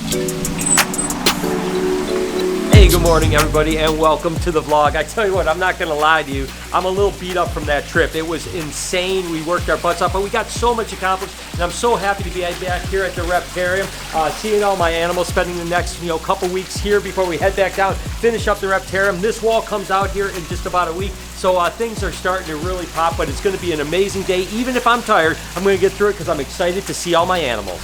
Hey, good morning everybody and welcome to the vlog. I tell you what, I'm not gonna lie to you, I'm a little beat up from that trip. It was insane. We worked our butts off, but we got so much accomplished, and I'm so happy to be back here at the Reptarium, seeing all my animals, spending the next couple weeks here before we head back down, finish up the Reptarium. This wall comes out here in just about a week, so things are starting to really pop, but it's gonna be an amazing day. Even if I'm tired, I'm gonna get through it because I'm excited to see all my animals.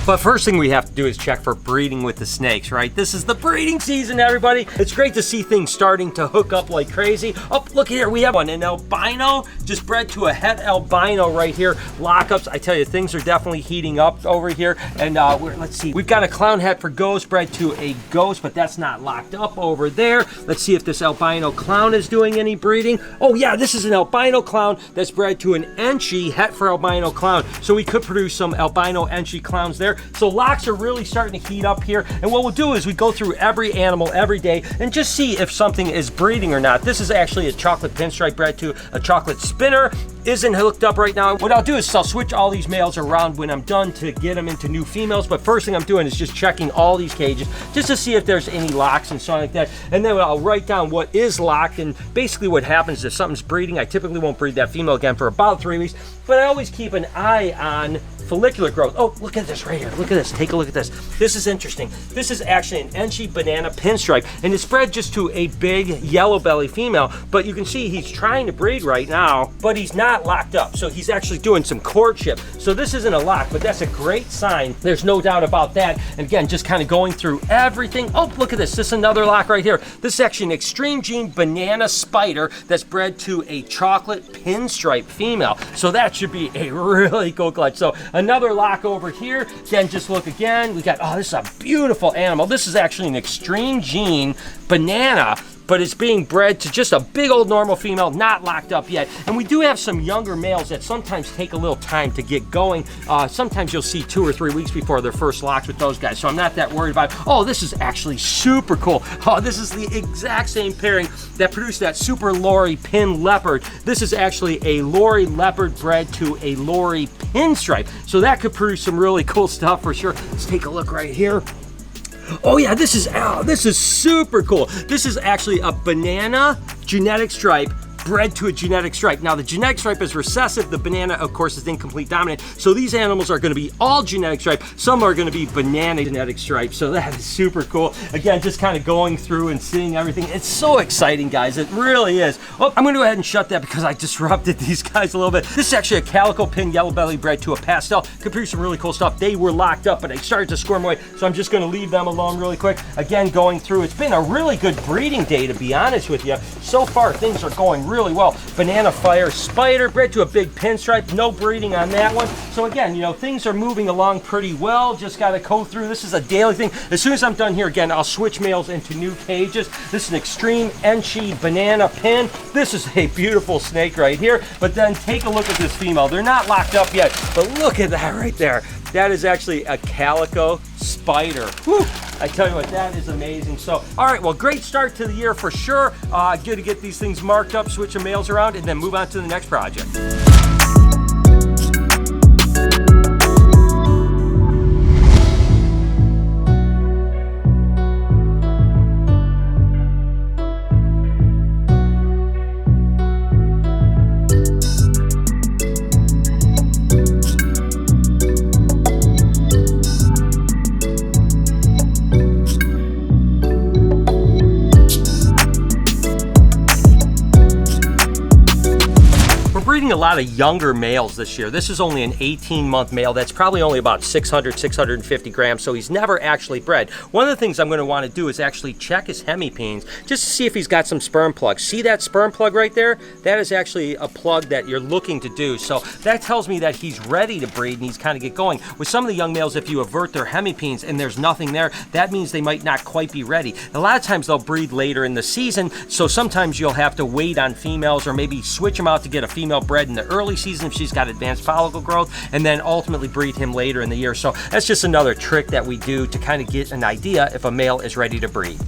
But first thing we have to do is check for breeding with the snakes, right? This is the breeding season, everybody. It's great to see things starting to hook up like crazy. Oh, look here, we have one, an albino, just bred to a het albino right here. Lockups, I tell you, things are definitely heating up over here. And let's see, we've got a clown het for ghost bred to a ghost, but that's not locked up over there. Let's see if this albino clown is doing any breeding. Oh yeah, this is an albino clown that's bred to an enchi het for albino clown. So we could produce some albino enchi clowns there. So locks are really starting to heat up here, and what we'll do is we go through every animal every day and just see if something is breeding or not. This is actually a chocolate pinstripe bred to a chocolate spinner. Isn't hooked up right now. What I'll do is I'll switch all these males around when I'm done to get them into new females, but first thing I'm doing is just checking all these cages just to see if there's any locks and something like that, and then I'll write down what is locked. And basically what happens if something's breeding, I typically won't breed that female again for about 3 weeks, but I always keep an eye on follicular growth. Oh, look at this right here. Look at this. Take a look at this. This is interesting. This is actually an enchi banana pinstripe, and it's bred just to a big yellow belly female, but you can see he's trying to breed right now, but he's not locked up. So he's actually doing some courtship. So this isn't a lock, but that's a great sign. There's no doubt about that. And again, just kind of going through everything. Oh, look at this. This is another lock right here. This is actually an extreme gene banana spider that's bred to a chocolate pinstripe female. So that should be a really cool clutch. So another lock over here. Again, just look again. We got, oh, this is a beautiful animal. This is actually an extreme gene banana, but it's being bred to just a big old normal female, not locked up yet. And we do have some younger males that sometimes take a little time to get going. Sometimes you'll see 2 or 3 weeks before their first locks with those guys, so I'm not that worried about it. Oh, this is actually super cool. Oh, this is the exact same pairing that produced that super Lori pin leopard. This is actually a Lori leopard bred to a Lori pinstripe, so that could produce some really cool stuff for sure. Let's take a look right here. Oh yeah, this is super cool. This is actually a banana genetic stripe bred to a genetic stripe. Now the genetic stripe is recessive, the banana of course is incomplete dominant, so these animals are going to be all genetic stripe. Some are going to be banana genetic stripe, so that is super cool. Again, just kind of going through and seeing everything. It's so exciting, guys, it really is. Oh, I'm going to go ahead and shut that because I disrupted these guys a little bit. This is actually a calico pin yellow belly bred to a pastel. Could produce some really cool stuff. They were locked up, but I started to squirm away, so I'm just going to leave them alone really quick. Again, going through, it's been a really good breeding day, to be honest with you. So far things are going really well. Banana fire spider bred to a big pinstripe, no breeding on that one. So again, things are moving along pretty well. Just got to go through. This is a daily thing. As soon as I'm done here, again, I'll switch males into new cages. This is an extreme enchi banana pin. This is a beautiful snake right here. But then take a look at this female. They're not locked up yet, but look at that right there. That is actually a calico spider. Whew. I tell you what, that is amazing. So, all right, well, great start to the year for sure. Good to get these things marked up, switch the males around, and then move on to the next project. A lot of younger males this year. This is only an 18-month male that's probably only about 650 grams, so he's never actually bred. One of the things I'm going to want to do is actually check his hemipenes just to see if he's got some sperm plugs. See that sperm plug right there? That is actually a plug that you're looking to do, so that tells me that he's ready to breed and he's kind of get going. With some of the young males, if you avert their hemipenes and there's nothing there, that means they might not quite be ready. A lot of times they'll breed later in the season, so sometimes you'll have to wait on females or maybe switch them out to get a female bred in the early season if she's got advanced follicle growth, and then ultimately breed him later in the year. So that's just another trick that we do to kind of get an idea if a male is ready to breed.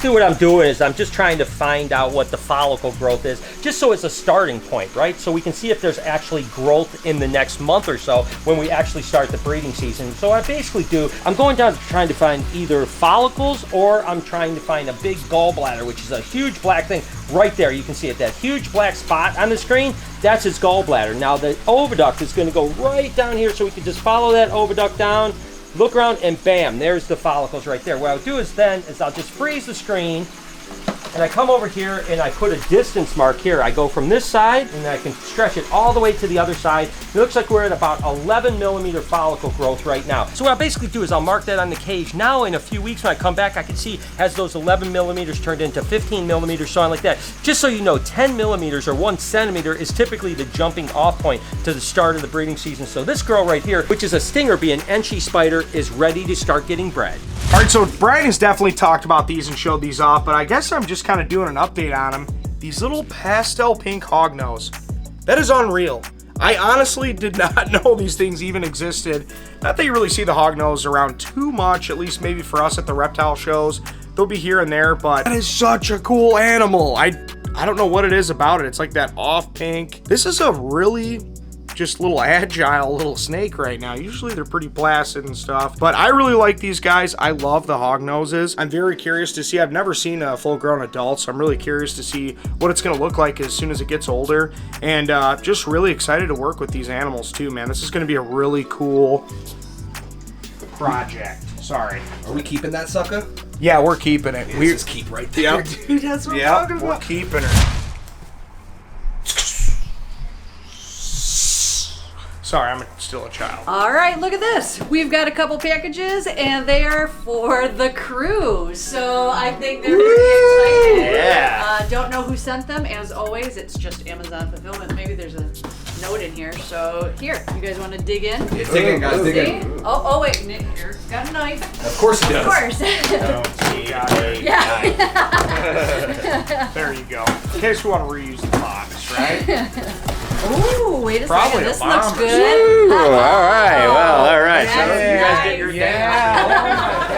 basically what I'm doing is I'm just trying to find out what the follicle growth is, just so it's a starting point, right? So we can see if there's actually growth in the next month or so when we actually start the breeding season. So I basically do, I'm going down trying to find either follicles, or I'm trying to find a big gallbladder, which is a huge black thing right there. You can see it, that huge black spot on the screen, that's its gallbladder. Now the oviduct is going to go right down here, so we can just follow that oviduct down, look around, and bam, there's the follicles right there. What I'll do is I'll just freeze the screen, and I come over here and I put a distance mark here. I go from this side and I can stretch it all the way to the other side. It looks like we're at about 11 millimeter follicle growth right now. So what I'll basically do is I'll mark that on the cage. Now in a few weeks when I come back, I can see has those 11 millimeters turned into 15 millimeters, so on like that. Just so you know, 10 millimeters or 1 centimeter is typically the jumping off point to the start of the breeding season. So this girl right here, which is a stinger bee, an Enchi spider, is ready to start getting bred. All right, so Brian has definitely talked about these and showed these off, but I guess I'm just kind of doing an update on them. These little pastel pink hognose. That is unreal. I honestly did not know these things even existed. Not that you really see the hognose around too much, at least maybe for us at the reptile shows. They'll be here and there, but that is such a cool animal. I don't know what it is about it. It's like that off pink. This is a really just little agile little snake right now. Usually they're pretty placid and stuff, but I really like these guys. I love the hognoses. I'm very curious to see. I've never seen a full-grown adult, so I'm really curious to see what it's going to look like as soon as it gets older, and just really excited to work with these animals too, man. This is going to be a really cool project. Sorry. Are we keeping that sucker? Yeah, we're keeping it. We just keep right there, dude. That's what I'm talking about. We're keeping her. Sorry, I'm still a child. All right, look at this. We've got a couple packages, and they are for the crew. So I think they're very excited. Yeah. Don't know who sent them. As always, it's just Amazon fulfillment. Maybe there's a note in here. So here, you guys want to dig in? Yeah, dig in, guys, dig in. Oh, wait, Nick, here, got a knife. Of course he does. Of course. Yeah. There you go. In case we want to reuse the box, right? Ooh, wait a Probably second. This a looks bomber. good. Ooh, all right, well, all right. Yeah. So you guys get your Yeah. Oh my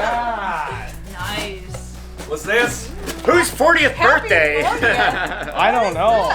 God. Nice. What's this? Whose 40th birthday? 40th. I don't know.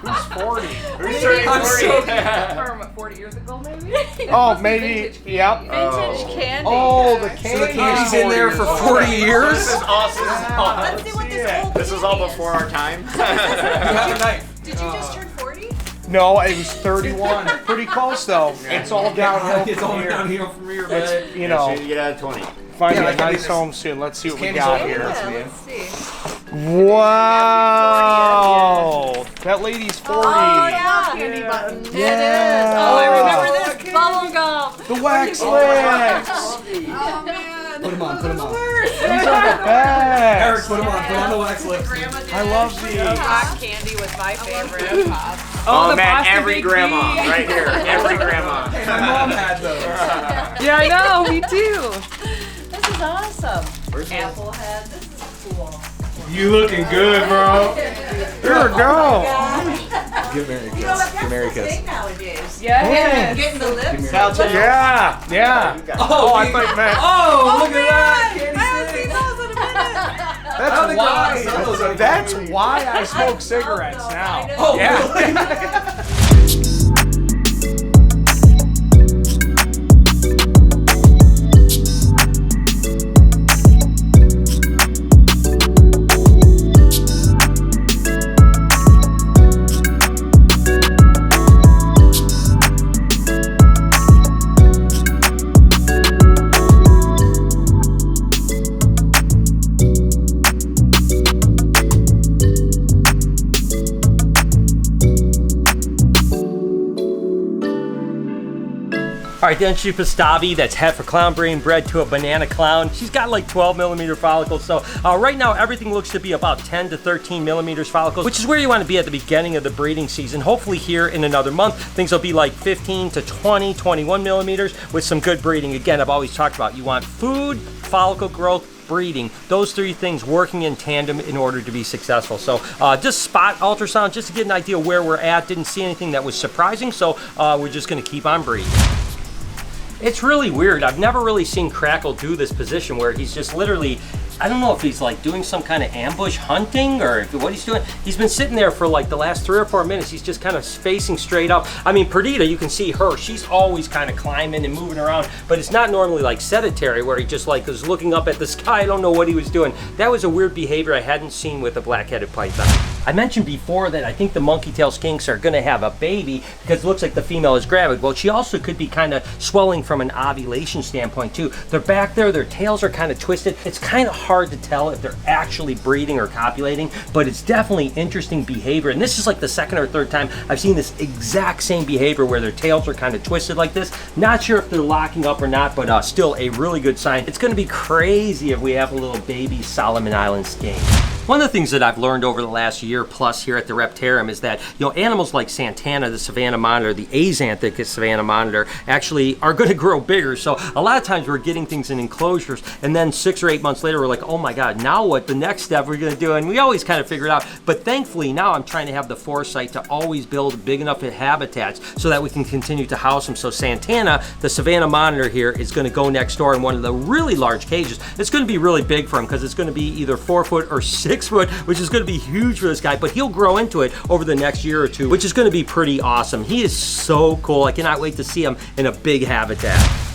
Who's 40? Who's turning 40? From 40 years ago, maybe? Oh, maybe. Yep. Vintage candy. Oh, the So candy. the candy's in there for 40 years? This is awesome. Let's see what this old This was all candy is. before our time. You have a knife. Did you just turn 40? No, it was 31. Pretty close though. It's all downhill It's from all here. downhill from here, It's, but you As know, soon as you get out of 20. finding Yeah, a I can do nice this. home soon. Let's see what we candy's got all here. nuts, Yeah, man. let's see. Wow. That lady's 40. Oh, yeah. Candy button. It Yeah. is. Oh, I remember this. Bubble gum. The wax lips. Oh, man. Put them on, put them on. These are the best. Eric, put them on, put on the wax lips. I love these. Hot candy was my favorite. Oh, man, every grandma. Right here. Every grandma. My mom had those. Yeah, I know. Me too. This is awesome. Apple head. This is cool. You looking good, bro. Here we go. Give Mary a kiss. Give Mary a kiss. Nowadays. Yeah. Getting the lips. Yeah, yeah. Oh, I thought you meant. Oh, look at that! Candy I haven't seen snake. those in a minute. That's why I smoke cigarettes now. Oh, Yeah. really? All right, then Chupastavi, that's het for clown brain, bred to a banana clown. She's got like 12 millimeter follicles. So right now, everything looks to be about 10 to 13 millimeters follicles, which is where you want to be at the beginning of the breeding season. Hopefully here in another month, things will be like 15 to 20, 21 millimeters with some good breeding. Again, I've always talked about you want food, follicle growth, breeding, those three things working in tandem in order to be successful. So just spot ultrasound just to get an idea where we're at. Didn't see anything that was surprising, so we're just going to keep on breeding. It's really weird. I've never really seen Crackle do this position where he's just literally I don't know if he's like doing some kind of ambush hunting or what he's doing. He's been sitting there for like the last 3 or 4 minutes. He's just kind of facing straight up. I mean, Perdita, you can see her. She's always kind of climbing and moving around, but it's not normally like sedentary where he just like was looking up at the sky. I don't know what he was doing. That was a weird behavior I hadn't seen with a black-headed python. I mentioned before that I think the monkey-tail skinks are going to have a baby because it looks like the female is gravid. Well, she also could be kind of swelling from an ovulation standpoint too. They're back there, their tails are kind of twisted. It's kind of hard to tell if they're actually breeding or copulating, but it's definitely interesting behavior. And this is like the 2nd or 3rd time I've seen this exact same behavior where their tails are kind of twisted like this. Not sure if they're locking up or not, but still a really good sign. It's going to be crazy if we have a little baby Solomon Island skink. One of the things that I've learned over the last year plus here at the Reptarium is that, you know, animals like Santana, the Savannah Monitor, the Axanthic Savannah Monitor, actually are going to grow bigger. So a lot of times we're getting things in enclosures, and then 6 or 8 months later, we're like, oh my God, now what? The next step we're going to do? And we always kind of figure it out. But thankfully, now I'm trying to have the foresight to always build big enough habitats so that we can continue to house them. So Santana, the Savannah Monitor here, is going to go next door in one of the really large cages. It's going to be really big for him because it's going to be either 4 foot or 6 foot, which is going to be huge for this guy, but he'll grow into it over the next year or two, which is going to be pretty awesome. He is so cool. I cannot wait to see him in a big habitat.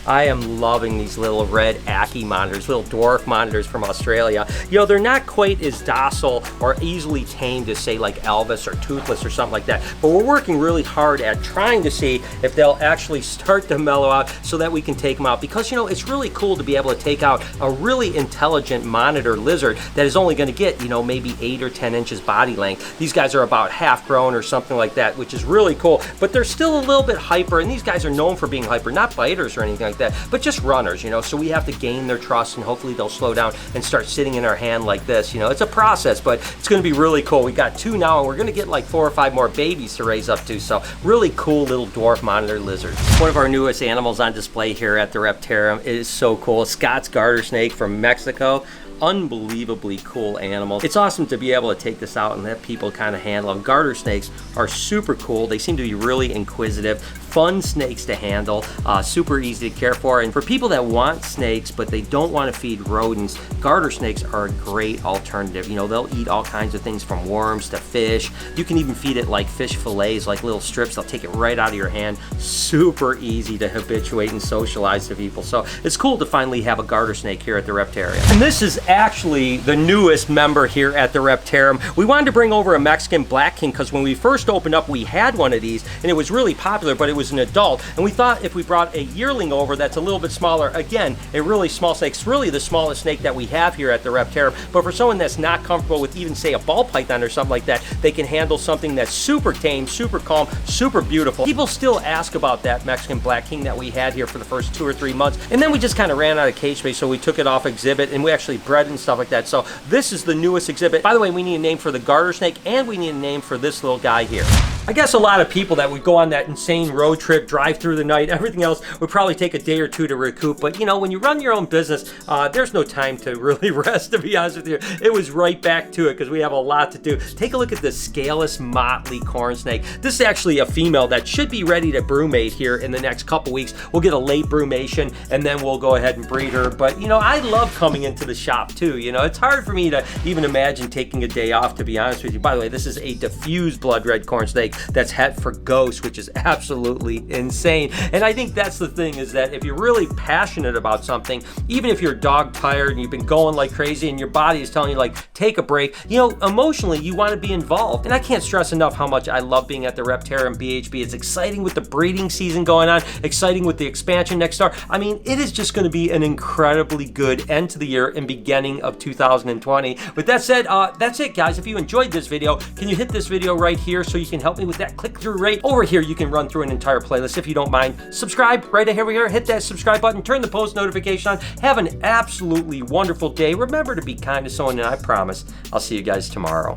I am loving these little red Ackie monitors, little dwarf monitors from Australia. You know, they're not quite as docile or easily tamed as, say, like Elvis or Toothless or something like that, but we're working really hard at trying to see if they'll actually start to mellow out so that we can take them out, because, you know, it's really cool to be able to take out a really intelligent monitor lizard that is only going to get, you know, maybe 8 or 10 inches body length. These guys are about half grown or something like that, which is really cool, but they're still a little bit hyper, and these guys are known for being hyper, not biters or anything like that, but just runners, you know, so we have to gain their trust, and hopefully they'll slow down and start sitting in our hand like this. You know, it's a process, but it's going to be really cool. We got 2 now, and we're going to get like 4 or 5 more babies to raise up to, so really cool little dwarf monitor lizards. One of our newest animals on display here at the Reptarium. It is so cool. Scott's garter snake from Mexico. Unbelievably cool animal. It's awesome to be able to take this out and let people kind of handle them. Garter snakes are super cool. They seem to be really inquisitive, fun snakes to handle, super easy to care for. And for people that want snakes but they don't want to feed rodents, garter snakes are a great alternative. You know, they'll eat all kinds of things from worms to fish. You can even feed it like fish fillets, like little strips. They'll take it right out of your hand. Super easy to habituate and socialize to people. So it's cool to finally have a garter snake here at the Reptarium. And this is actually the newest member here at the Reptarium. We wanted to bring over a Mexican black king because when we first opened up, we had one of these and it was really popular, but it was an adult. And we thought if we brought a yearling over that's a little bit smaller, again, a really small snake, it's really the smallest snake that we have here at the Reptarium. But for someone that's not comfortable with even, say, a ball python or something like that, they can handle something that's super tame, super calm, super beautiful. People still ask about that Mexican black king that we had here for the first 2 or 3 months. And then we just kind of ran out of cage space, so we took it off exhibit and we actually bred and stuff like that. So this is the newest exhibit. By the way, we need a name for the garter snake and we need a name for this little guy here. I guess a lot of people that would go on that insane road trip, drive through the night, everything else would probably take a day or 2 to recoup. But you know, when you run your own business, there's no time to really rest, to be honest with you. It was right back to it because we have a lot to do. Take a look at this scaleless motley corn snake. This is actually a female that should be ready to brumate here in the next couple weeks. We'll get a late brumation and then we'll go ahead and breed her. But you know, I love coming into the shop too. You know, it's hard for me to even imagine taking a day off, to be honest with you. By the way, this is a diffuse blood red corn snake that's het for ghosts, which is absolutely insane. And I think that's the thing, is that if you're really passionate about something, even if you're dog tired and you've been going like crazy and your body is telling you like take a break, you know, emotionally you want to be involved. And I can't stress enough how much I love being at the Reptarium BHB. It's exciting with the breeding season going on, exciting with the expansion next door. I mean, it is just going to be an incredibly good end to the year and beginning of 2020. With that said, that's it, guys. If you enjoyed this video, can you hit this video right here so you can help me with that click-through rate? Over here, you can run through an entire playlist if you don't mind. Subscribe right over here. Hit that subscribe button. Turn the post notification on. Have an absolutely wonderful day. Remember to be kind to someone, and I promise I'll see you guys tomorrow.